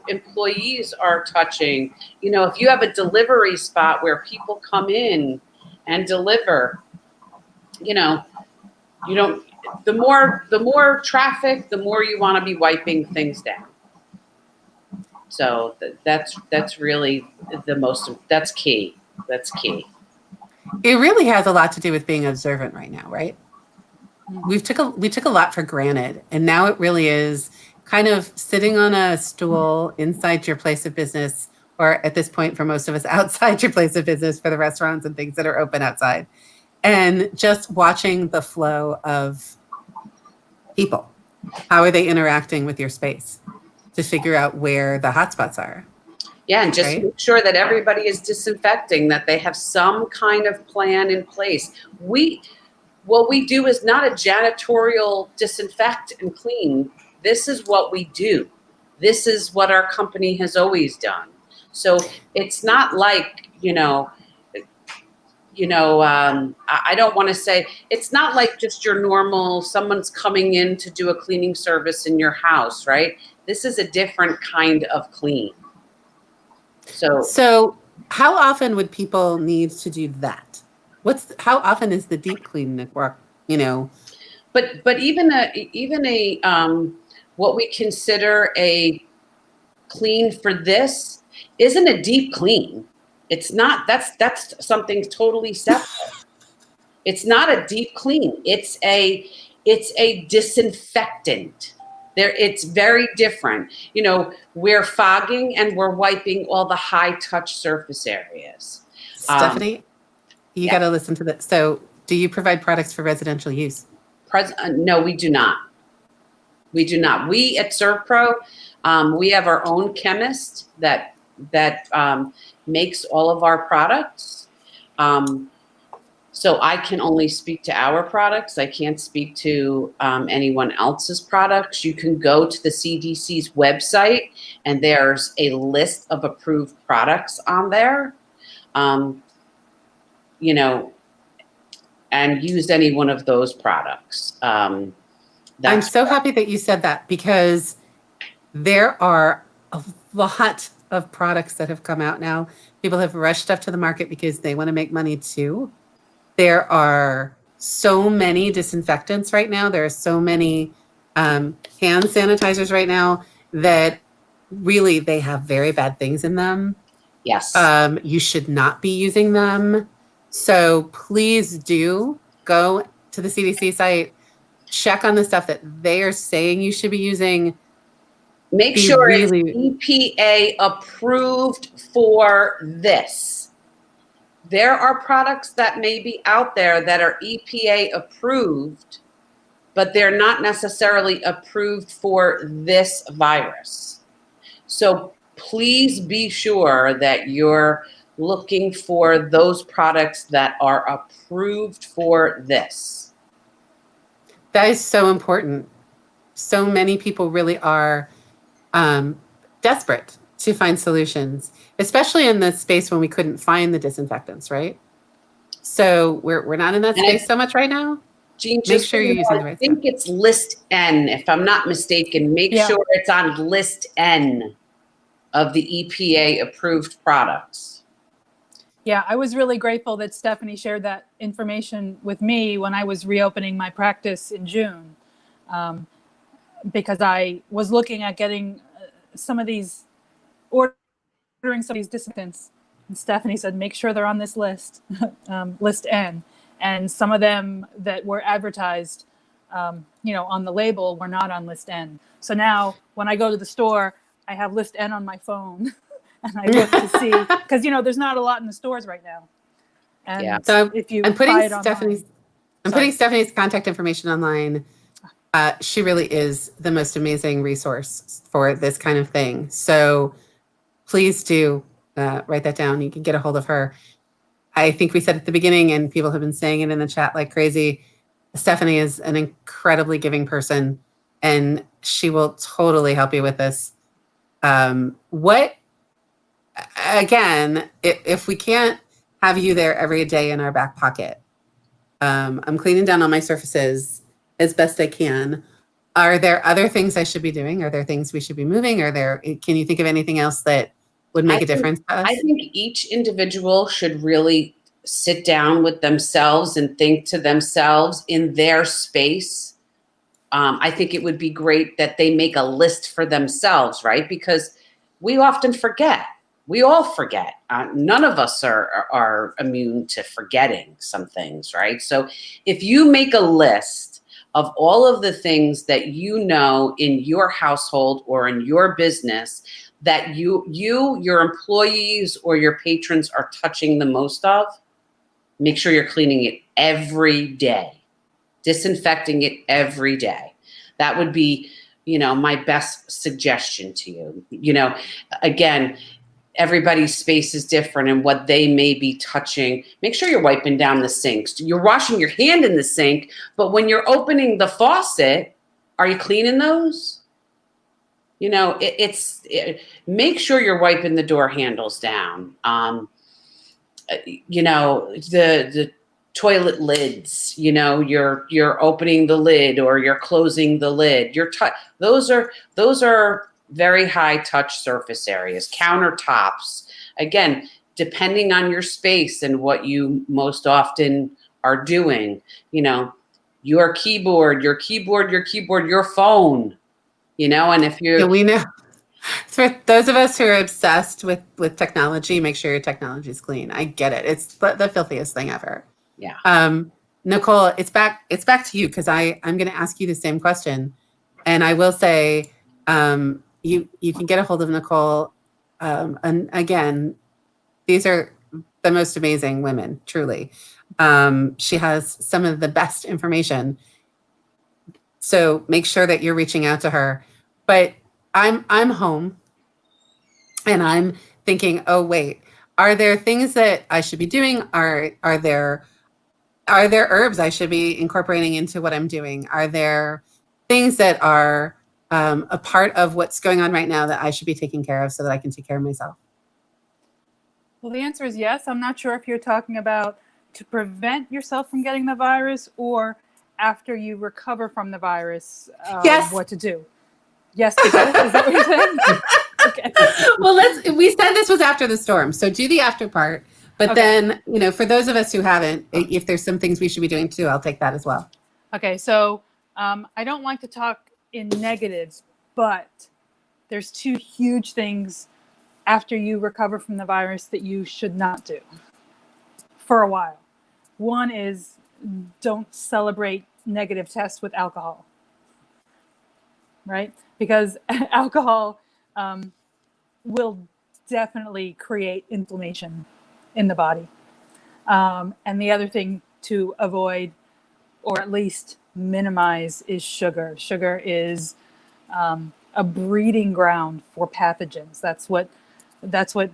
employees are touching, if you have a delivery spot where people come in and deliver, the more traffic, the more you want to be wiping things down. So that's really that's key. That's key. It really has a lot to do with being observant right now, right? We took a lot for granted, and now it really is kind of sitting on a stool inside your place of business, or at this point for most of us outside your place of business for the restaurants and things that are open outside, and just watching the flow of people. How are they interacting with your space to figure out where the hotspots are? Yeah, and just right? make sure that everybody is disinfecting, that they have some kind of plan in place. What we do is not a janitorial disinfect and clean. This is what we do. This is what our company has always done. So it's not like, I don't want to say, it's not like just your normal, someone's coming in to do a cleaning service in your house, right? This is a different kind of clean. So how often would people need to do that? How often is the deep clean work, But even a what we consider a clean for this isn't a deep clean. It's not. That's something totally separate. It's not a deep clean. It's a disinfectant. It's very different. We're fogging and we're wiping all the high touch surface areas. Stephanie, you got to listen to that. So do you provide products for residential use? No, we do not. We do not. We at Servpro, we have our own chemist that makes all of our products. So I can only speak to our products. I can't speak to anyone else's products. You can go to the CDC's website, and there's a list of approved products on there. And use any one of those products. I'm so happy that you said that, because there are a lot of products that have come out now. People have rushed stuff to the market because they want to make money too. There are so many disinfectants right now. There are so many hand sanitizers right now that really they have very bad things in them. Yes. You should not be using them. So please do go to the CDC site, check on the stuff that they are saying you should be using. Make sure it's EPA approved for this. There are products that may be out there that are EPA approved, but they're not necessarily approved for this virus. So please be sure that you're looking for those products that are approved for this. That is so important. So many people really are desperate to find solutions, especially in the space when we couldn't find the disinfectants, right? So we're not in that space so much right now. Jean, make sure you're using the right stuff. I think it's list N, if I'm not mistaken. Make sure it's on list N of the EPA approved products. Yeah, I was really grateful that Stephanie shared that information with me when I was reopening my practice in June, because I was looking at getting ordering some of these disinfectants. And Stephanie said, make sure they're on this list, list N. And some of them that were advertised, on the label were not on list N. So now when I go to the store, I have list N on my phone. And I look to see, because there's not a lot in the stores right now. And so if you I'm putting buy it online, putting Stephanie's contact information online. She really is the most amazing resource for this kind of thing. So please do write that down. You can get a hold of her. I think we said at the beginning, and people have been saying it in the chat like crazy, Stephanie is an incredibly giving person, and she will totally help you with this. Again, if we can't have you there every day in our back pocket, I'm cleaning down all my surfaces as best I can. Are there other things I should be doing? Are there things we should be moving? Can you think of anything else that would make a difference to us? I think each individual should really sit down with themselves and think to themselves in their space. I think it would be great that they make a list for themselves, right? Because we often forget. We all forget. None of us are immune to forgetting some things, right? So if you make a list of all of the things that you know in your household or in your business that your employees or your patrons are touching the most of, make sure you're cleaning it every day, disinfecting it every day. That would be, my best suggestion to you. Again, everybody's space is different and what they may be touching. Make sure you're wiping down the sinks. You're washing your hand in the sink, but when you're opening the faucet, are you cleaning those? Make sure you're wiping the door handles down. The toilet lids, you're opening the lid or you're closing the lid. Those are very high touch surface areas. Countertops, again, depending on your space and what you most often are doing, your keyboard, your phone, and if Yeah, we know. So for those of us who are obsessed with technology, make sure your technology is clean. I get it. It's the filthiest thing ever. Yeah. Nicole, it's back to you because I'm going to ask you the same question, and I will say, you can get a hold of Nicole, and again, these are the most amazing women, truly. She has some of the best information, so make sure that you're reaching out to her. But I'm home, and I'm thinking, oh wait, are there things that I should be doing? Are there herbs I should be incorporating into what I'm doing? Are there things that are a part of what's going on right now that I should be taking care of so that I can take care of myself? Well, the answer is yes. I'm not sure if you're talking about to prevent yourself from getting the virus or after you recover from the virus, Yes. what to do. Yes to both? Is that what you're saying? Okay. Well, we said this was after the storm, so do the after part. But Okay. then, for those of us who haven't, if there's some things we should be doing too, I'll take that as well. Okay, so I don't like to talk in negatives, but there's two huge things after you recover from the virus that you should not do for a while. One is don't celebrate negative tests with alcohol, right? Because alcohol will definitely create inflammation in the body. And the other thing to avoid, or at least minimize, is sugar. Sugar is a breeding ground for pathogens. That's what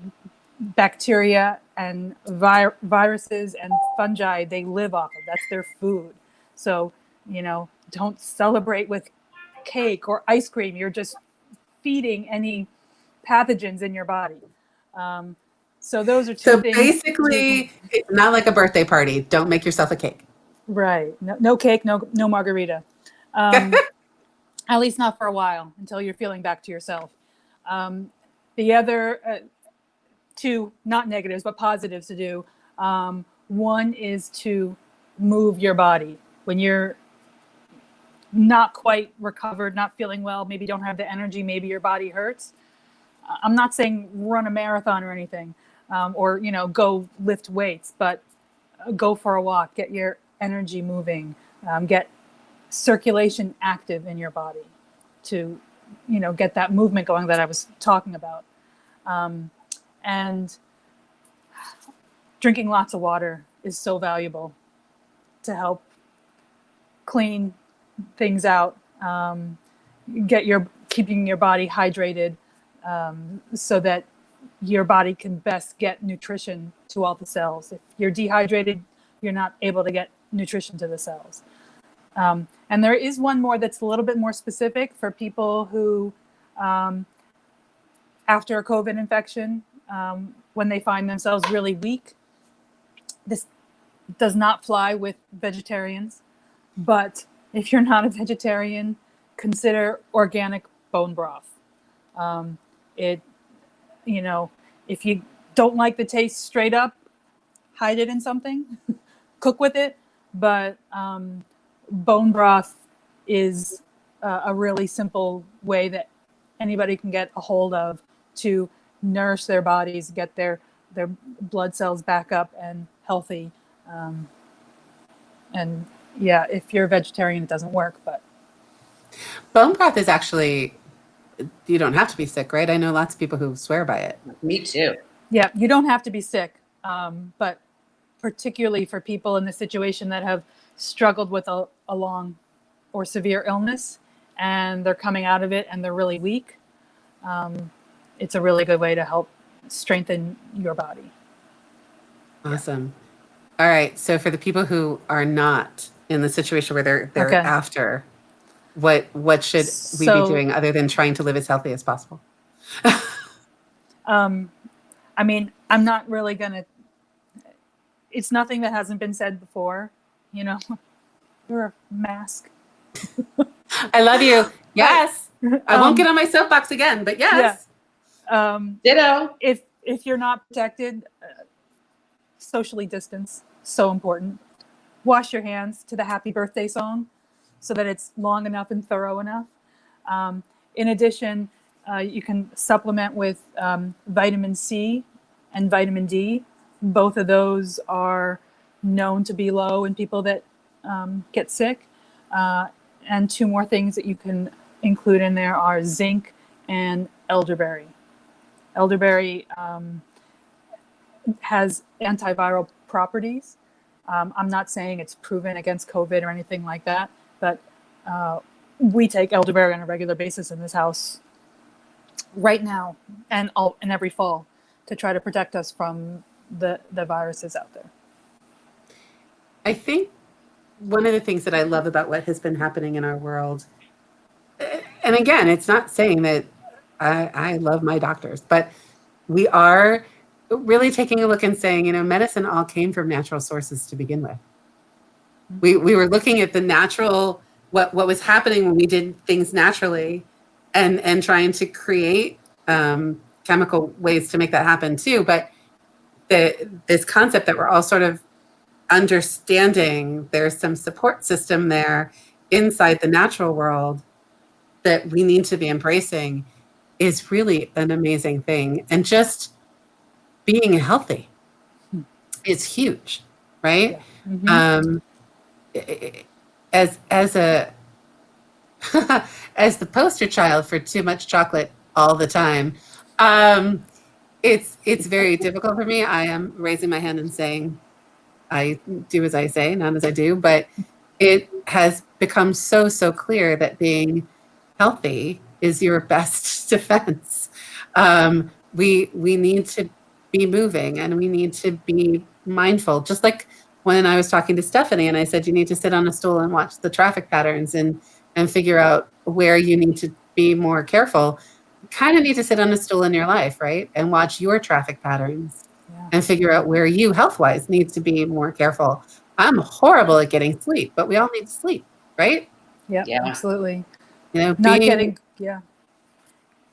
bacteria and viruses and fungi, they live off of. That's their food. So, don't celebrate with cake or ice cream. You're just feeding any pathogens in your body. So those are two So things. basically, it's not like a birthday party. Don't make yourself a cake. Right. No cake, no margarita. At least not for a while until you're feeling back to yourself. The other two, not negatives, but positives to do. One is to move your body. When you're not quite recovered, not feeling well, maybe don't have the energy, maybe your body hurts. I'm not saying run a marathon or anything, or go lift weights, but go for a walk, get your energy moving, get circulation active in your body to get that movement going that I was talking about. And drinking lots of water is so valuable to help clean things out, keeping your body hydrated, so that your body can best get nutrition to all the cells. If you're dehydrated, you're not able to get nutrition to the cells. And there is one more that's a little bit more specific for people who, after a COVID infection, when they find themselves really weak. This does not fly with vegetarians, but if you're not a vegetarian, consider organic bone broth. If you don't like the taste straight up, hide it in something, cook with it. But bone broth is a really simple way that anybody can get a hold of to nourish their bodies, get their blood cells back up and healthy. And yeah, if you're a vegetarian, it doesn't work. But Bone broth is actually, you don't have to be sick, right? I know lots of people who swear by it. Me too. yeah, you don't have to be sick. But particularly for people in the situation that have struggled with a long or severe illness and they're coming out of it and they're really weak, it's a really good way to help strengthen your body. Awesome. All right. So for the people who are not in the situation where they're Okay. after, what should we be So- doing other than trying to live as healthy as possible? I mean, I'm not really gonna. It's nothing that hasn't been said before. You know, wear a mask. I love you. Yes. I won't Um, get on my soapbox again, but yes. Ditto. If you're not protected, socially distance, so important. Wash your hands to the happy birthday song so that it's long enough and thorough enough. In addition, you can supplement with vitamin C and vitamin D. Both of those are known to be low in people that get sick. And two more things that you can include in there are zinc and elderberry. Elderberry has antiviral properties. I'm not saying it's proven against COVID or anything like that, but we take elderberry on a regular basis in this house right now and every fall to try to protect us from the viruses out there. I think one of the things that I love about what has been happening in our world, and again, it's not saying that I love my doctors, but we are really taking a look and saying, medicine all came from natural sources to begin with. We were looking at the natural, what was happening when we did things naturally and trying to create chemical ways to make that happen too. But this concept that we're all sort of understanding there's some support system there inside the natural world that we need to be embracing is really an amazing thing. And just being healthy is huge, right? Yeah. Mm-hmm. As a as the poster child for too much chocolate all the time, it's very difficult for me. I am raising my hand and saying I do as I say, not as I do, but it has become so clear that being healthy is your best defense. We need to be moving and we need to be mindful. Just like when I was talking to Stephanie and I said, you need to sit on a stool and watch the traffic patterns and figure out where you need to be more careful. You kind of need to sit on a stool in your life, right? And watch your traffic patterns and figure out where you health-wise need to be more careful. I'm horrible at getting sleep, but we all need to sleep, right? Yeah, Yeah. absolutely. Not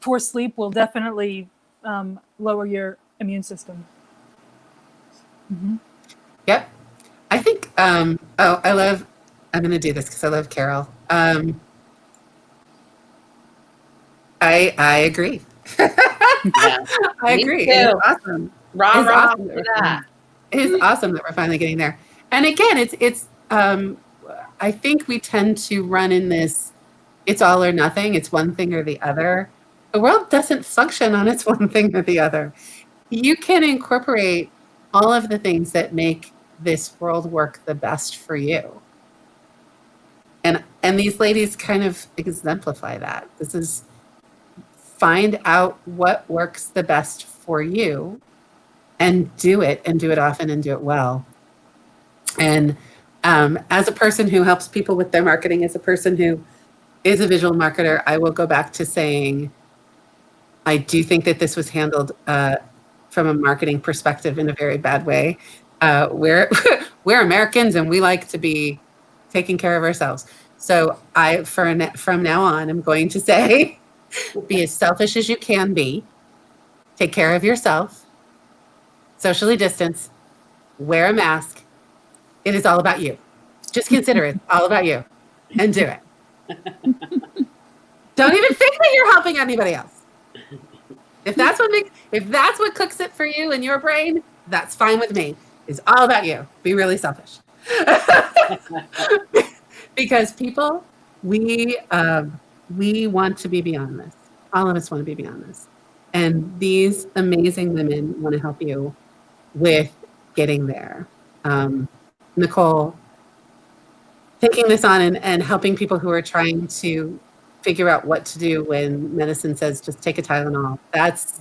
Poor sleep will definitely lower your immune system. Mm-hmm. Yep. I think, I'm going to do this because I love Carol. I agree. Yeah. I Me agree. too. It's awesome. Rah, It's rah awesome for that. It is awesome that we're finally getting there. And again, it's I think we tend to run in this, it's all or nothing. It's one thing or the other. The world doesn't function on its one thing or the other. You can incorporate all of the things that make this world work the best for you. And these ladies kind of exemplify that. This is find out what works the best for you and do it often and do it well. And as a person who helps people with their marketing, as a person who is a visual marketer, I will go back to saying, I do think that this was handled from a marketing perspective in a very bad way. We're Americans and we like to be taking care of ourselves. So from now on, I'm going to say, be as selfish as you can be, take care of yourself, socially distance, wear a mask. It is all about you. Just consider it all about you and do it. Don't even think that you're helping anybody else. If that's what cooks it for you in your brain, that's fine with me. It's all about you. Be really selfish. Because people, we want to be beyond this. All of us want to be beyond this. And these amazing women want to help you with getting there. Nicole, taking this on and helping people who are trying to figure out what to do when medicine says just take a Tylenol. That's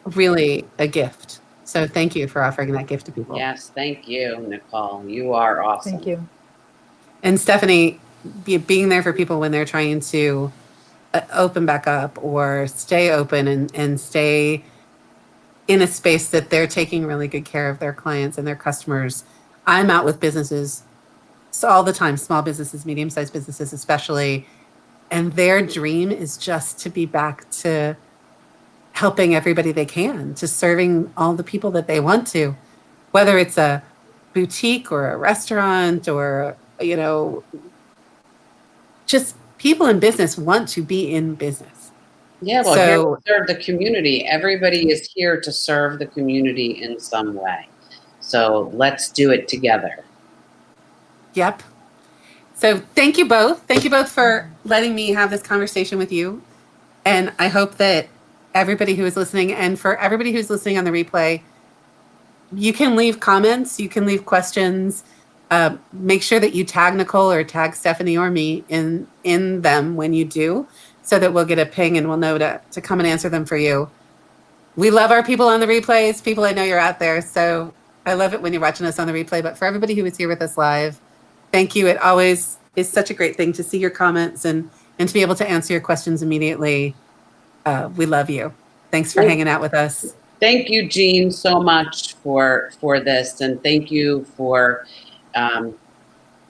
really a gift. So thank you for offering that gift to people. Yes, thank you, Nicole. You are awesome. Thank you. And Stephanie, being there for people when they're trying to open back up or stay open and stay in a space that they're taking really good care of their clients and their customers. I'm out with businesses all the time, small businesses, medium-sized businesses especially, and their dream is just to be back to helping everybody they can, to serving all the people that they want to, whether it's a boutique or a restaurant or, you know, just people in business want to be in business. Yeah, well, here to serve the community. Everybody is here to serve the community in some way. So let's do it together. Yep. So thank you both. Thank you both for letting me have this conversation with you. And I hope that everybody who is listening, and for everybody who's listening on the replay, you can leave comments, you can leave questions. Make sure that you tag Nicole or tag Stephanie or me in them when you do, so that we'll get a ping and we'll know to come and answer them for you. We love our people on the replays. People, I know you're out there, so I love it when you're watching us on the replay. But for everybody who is here with us live, thank you. It always is such a great thing to see your comments and to be able to answer your questions immediately. We love you. Thanks for hanging out with us. Thank you, Jean, so much for this, and thank you for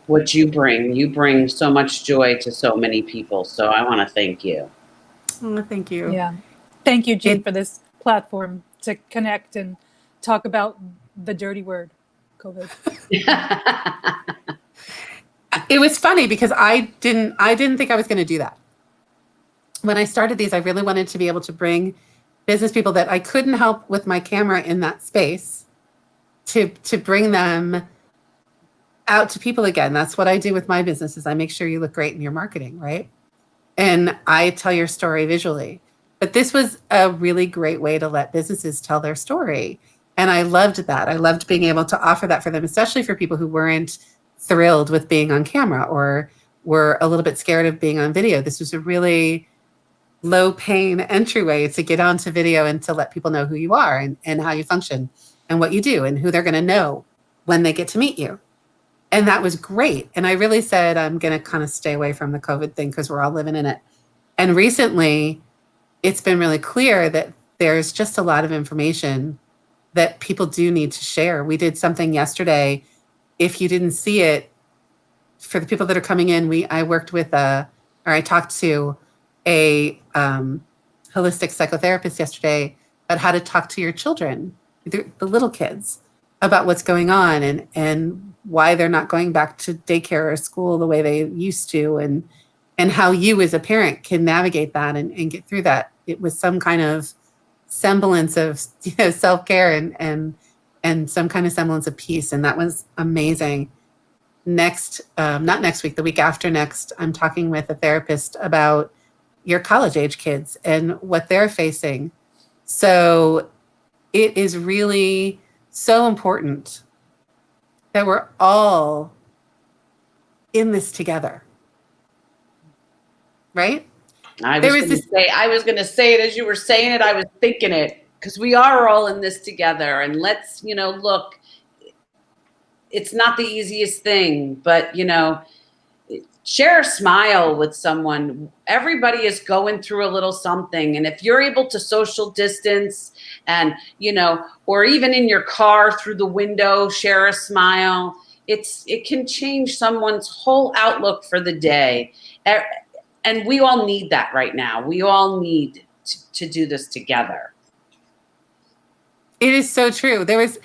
what you bring. You bring so much joy to so many people, so I want to thank you. Oh, thank you. Yeah. Thank you, Jean, for this platform to connect and talk about the dirty word, COVID. It was funny because I didn't think I was going to do that. When I started these, I really wanted to be able to bring business people that I couldn't help with my camera in that space to bring them out to people again. That's what I do with my business, is I make sure you look great in your marketing, right? And I tell your story visually. But this was a really great way to let businesses tell their story. And I loved that. I loved being able to offer that for them, especially for people who weren't thrilled with being on camera or were a little bit scared of being on video. This was a really low pain entryway to get onto video and to let people know who you are and how you function and what you do and who they're going to know when they get to meet you. And that was great. And I really said, I'm going to kind of stay away from the COVID thing because we're all living in it. And recently, it's been really clear that there's just a lot of information that people do need to share. We did something yesterday. If you didn't see it, for the people that are coming in, I talked to a holistic psychotherapist yesterday about how to talk to your children, the little kids, about what's going on and why they're not going back to daycare or school the way they used to, and how you as a parent can navigate that and get through that. It was some kind of semblance of self-care and some kind of semblance of peace, and that was amazing. Not next week, the week after next, I'm talking with a therapist about your college age kids and what they're facing. So it is really so important that we're all in this together, right? I was going to say it as you were saying it. I was thinking it, because we are all in this together. And let's, look, it's not the easiest thing, but, share a smile with someone. Everybody is going through a little something. And if you're able to social distance and, or even in your car through the window, share a smile, it can change someone's whole outlook for the day. And we all need that right now. We all need to do this together. It is so true. There's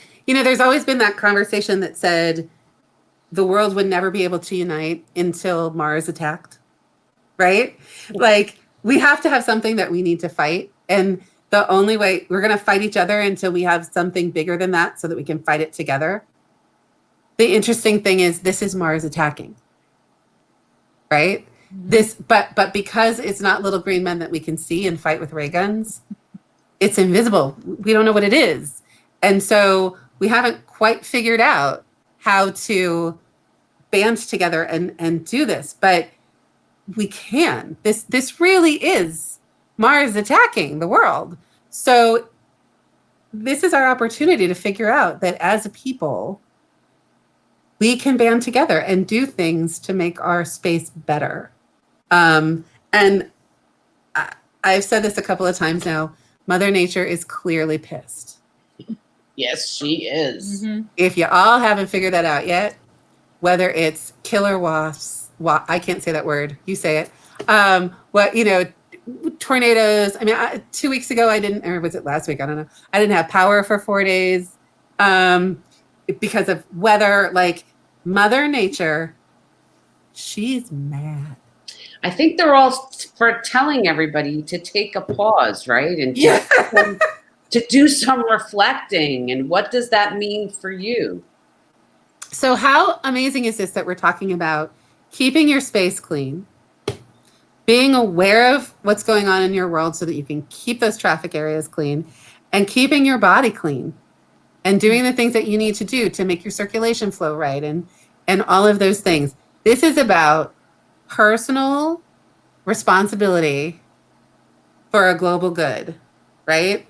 always been that conversation that said the world would never be able to unite until Mars attacked, right? Like, we have to have something that we need to fight. And the only way we're going to fight each other until we have something bigger than that so that we can fight it together. The interesting thing is this is Mars attacking, right? But because it's not little green men that we can see and fight with ray guns, it's invisible. We don't know what it is. And so we haven't quite figured out how to band together and do this, but we can. This really is Mars attacking the world. So this is our opportunity to figure out that as a people, we can band together and do things to make our space better. And I've said this a couple of times now, Mother Nature is clearly pissed. Yes, she is. Mm-hmm. If you all haven't figured that out yet, whether it's killer wasps, I can't say that word, you say it. Tornadoes. I mean, 2 weeks ago or was it last week? I don't know. I didn't have power for 4 days because of weather. Like, Mother Nature, she's mad. I think they're all for telling everybody to take a pause, right? And to do some reflecting. And what does that mean for you? So how amazing is this that we're talking about keeping your space clean, being aware of what's going on in your world so that you can keep those traffic areas clean, and keeping your body clean and doing the things that you need to do to make your circulation flow right and all of those things. This is about personal responsibility for a global good, right?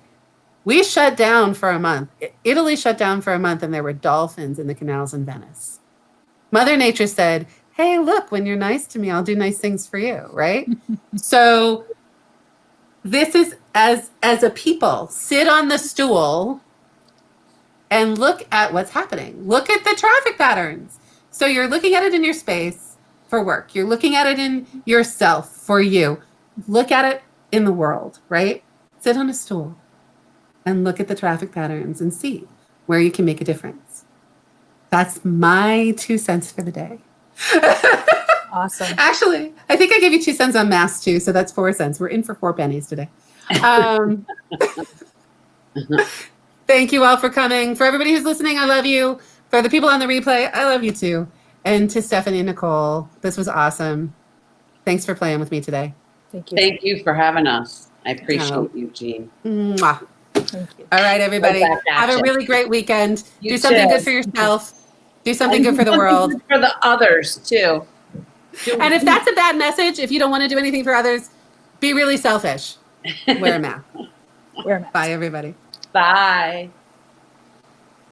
We shut down for a month. Italy shut down for a month and there were dolphins in the canals in Venice. Mother Nature said, hey, look, when you're nice to me, I'll do nice things for you, right? So this is, as a people, sit on the stool and look at what's happening. Look at the traffic patterns. So you're looking at it in your space for work. You're looking at it in yourself for you. Look at it in the world, right? Sit on a stool and look at the traffic patterns and see where you can make a difference. That's my 2 cents for the day. Awesome. Actually, I think I gave you 2 cents on masks too, so that's 4 cents. We're in for 4 pennies today. Thank you all for coming. For everybody who's listening, I love you. For the people on the replay, I love you too. And to Stephanie and Nicole, this was awesome. Thanks for playing with me today. Thank you. Thank you for having us. I appreciate you, Jean. Mwah. Thank you. All right, everybody. Right back at Have a you. really great weekend. You Do something too. good for yourself. Do something good And for the world. for the others too. And if that's a bad message, if you don't want to do anything for others, be really selfish. Wear a mask. Wear a mask. Bye, everybody. Bye.